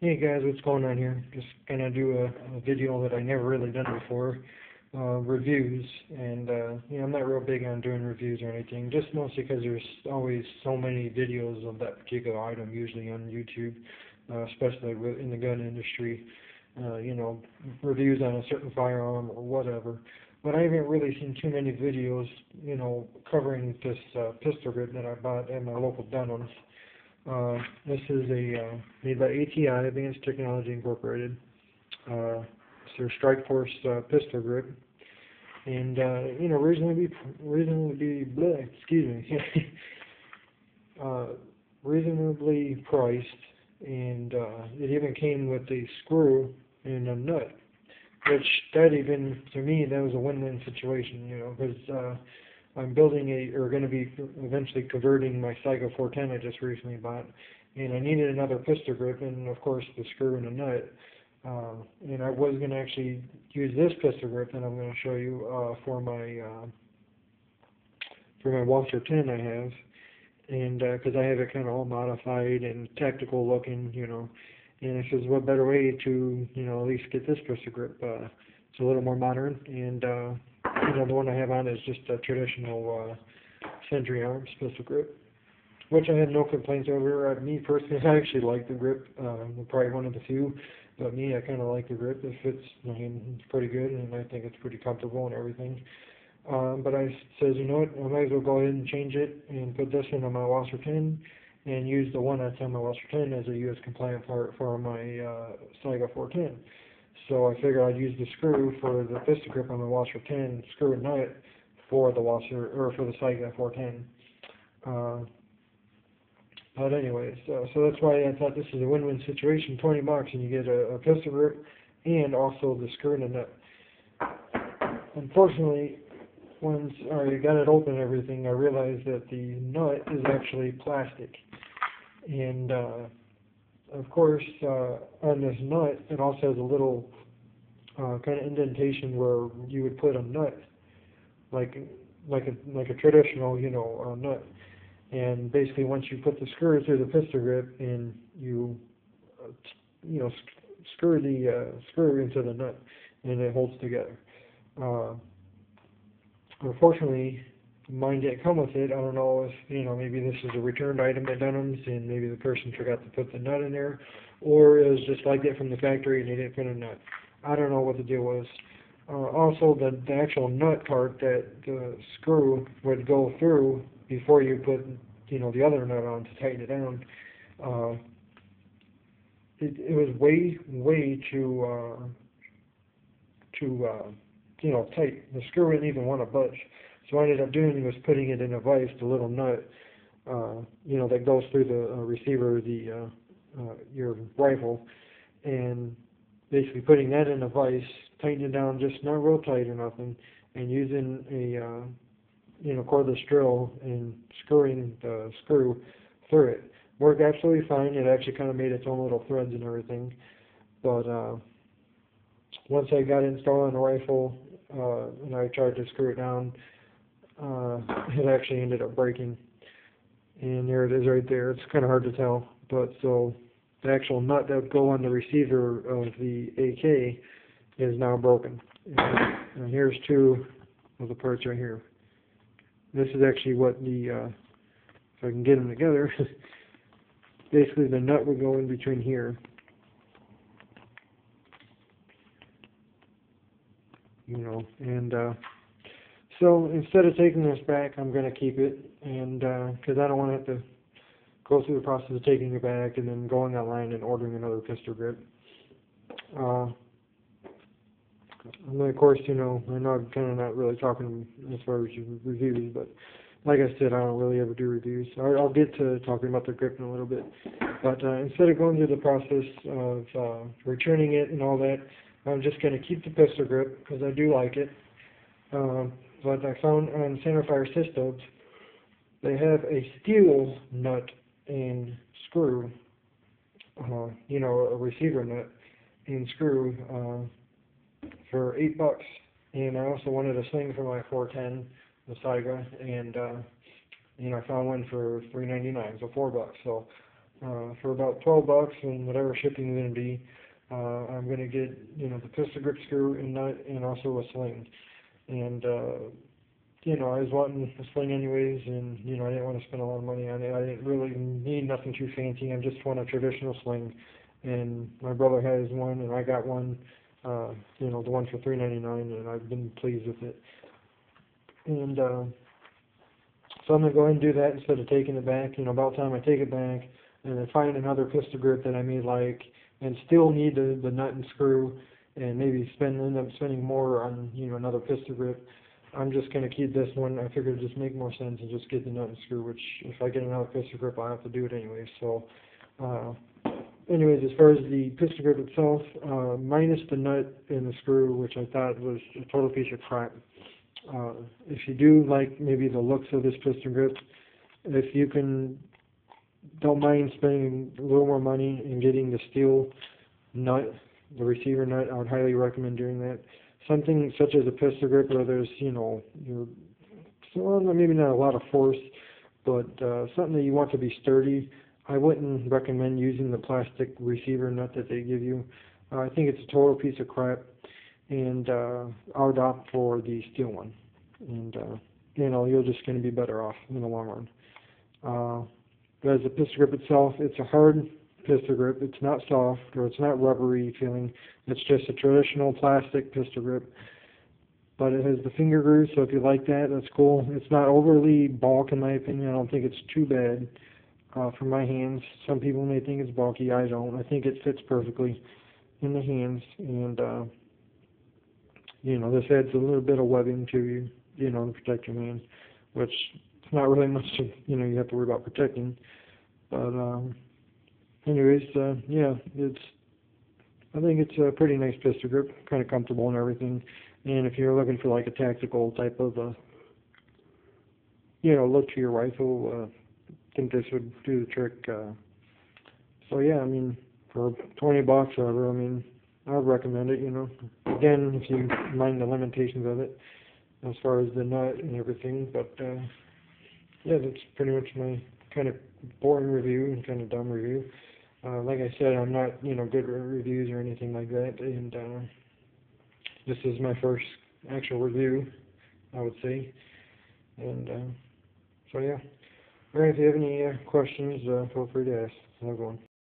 Hey guys, what's going on here? Just gonna do a video that I never really done before, reviews, and I'm not real big on doing reviews or anything, just mostly because there's always so many videos of that particular item, usually on YouTube, especially in the gun industry, reviews on a certain firearm or whatever. But I haven't really seen too many videos, covering this pistol grip that I bought at my local Dunham's. This is made by ATI, Advanced Technology Incorporated. It's their Strike Force pistol grip, and reasonably priced, and it even came with a screw and a nut, which to me, that was a win-win situation, because I'm building going to be eventually converting my Saiga 410 I just recently bought, and I needed another pistol grip, and of course the screw and a nut. And I was going to actually use this pistol grip that I'm going to show you for my Walther 10 I have, and because I have it kind of all modified and tactical looking, and I says, what better way to at least get this pistol grip? It's a little more modern, and the one I have on is just a traditional Century Arms pistol grip, which I have no complaints over. Me personally, I actually like the grip. I'm probably one of the few, but me, I kind of like the grip. It fits my hand pretty good, and I think it's pretty comfortable and everything. But I says, you know what, I might as well go ahead and change it and put this into my Walther 10 and use the one that's on my Walther 10 as a U.S. compliant part for my Saiga 410. So I figured I'd use the screw for the pistol grip on the Walther 10, screw and nut for the Saiga 410. But anyways, so that's why I thought this is a win-win situation. $20 and you get a pistol grip and also the screw and the nut. Unfortunately, once I got it open and everything, I realized that the nut is actually plastic. And of course, on this nut, it also has a little kind of indentation where you would put a nut, like a traditional, nut. And basically, once you put the screw through the pistol grip and you, screw the screw into the nut, and it holds together. Unfortunately, mine didn't come with it. I don't know if, maybe this is a returned item at Dunham's and maybe the person forgot to put the nut in there, or it was just like it from the factory and they didn't put a nut. I don't know what the deal was. Also, the actual nut part that the screw would go through before you put, the other nut on to tighten it down, it was way too tight. The screw didn't even want to budge. So what I ended up doing was putting it in a vise, the little nut, that goes through the receiver of your rifle, and basically putting that in a vise, tightening it down, just not real tight or nothing, and using a cordless drill and screwing the screw through it. Worked absolutely fine. It actually kind of made its own little threads and everything. But once I got it installed on the rifle and I tried to screw it down, it actually ended up breaking. And there it is right there. It's kind of hard to tell. But so the actual nut that would go on the receiver of the AK is now broken. And here's two of the parts right here. This is actually what if I can get them together, basically the nut would go in between here. So instead of taking this back, I'm going to keep it, and because I don't want to have to go through the process of taking it back and then going online and ordering another pistol grip. And then of course, I know I'm kind of not really talking as far as reviews, but like I said, I don't really ever do reviews. I'll get to talking about the grip in a little bit. But instead of going through the process of returning it and all that, I'm just going to keep the pistol grip because I do like it. But I found on Centerfire Systems, they have a steel nut and screw, a receiver nut and screw for $8. And I also wanted a sling for my 410, the Saiga, and I found one for $3.99, so $4. So for about $12 and whatever shipping is going to be. I'm going to get, the pistol grip screw and nut and also a sling. And, I was wanting a sling anyways, and, I didn't want to spend a lot of money on it. I didn't really need nothing too fancy. I just want a traditional sling. And my brother has one, and I got one, the one for $3.99, and I've been pleased with it. And, so I'm going to go ahead and do that instead of taking it back. About time I take it back and then find another pistol grip that I may like and still need the nut and screw and maybe end up spending more on, another pistol grip. I'm just going to keep this one. I figured it just make more sense and just get the nut and screw, which if I get another pistol grip, I'll have to do it anyway. So, anyways, as far as the pistol grip itself, minus the nut and the screw, which I thought was a total piece of crap. If you do like maybe the looks of this pistol grip, if you don't mind spending a little more money and getting the steel nut, the receiver nut, I would highly recommend doing that. Something such as a pistol grip where there's, maybe not a lot of force, but something that you want to be sturdy, I wouldn't recommend using the plastic receiver nut that they give you. I think it's a total piece of crap, and I would opt for the steel one. And, you're just going to be better off in the long run. But as the pistol grip itself, it's a hard pistol grip. It's not soft or it's not rubbery feeling. It's just a traditional plastic pistol grip. But it has the finger grooves, so if you like that, that's cool. It's not overly bulk in my opinion. I don't think it's too bad for my hands. Some people may think it's bulky. I don't. I think it fits perfectly in the hands. And, this adds a little bit of webbing to you, to protect your hands, which it's not really much you have to worry about protecting. But, anyways, I think it's a pretty nice pistol grip, kind of comfortable and everything. And if you're looking for like a tactical type of, look to your rifle, I think this would do the trick. So yeah, for $20 or whatever, I would recommend it, Again, if you mind the limitations of it, as far as the nut and everything. But, yeah, that's pretty much my kind of boring review and kind of dumb review. Like I said, I'm not, good at reviews or anything like that, and this is my first actual review, I would say. And so yeah. All right, if you have any questions, feel free to ask. Have a good one.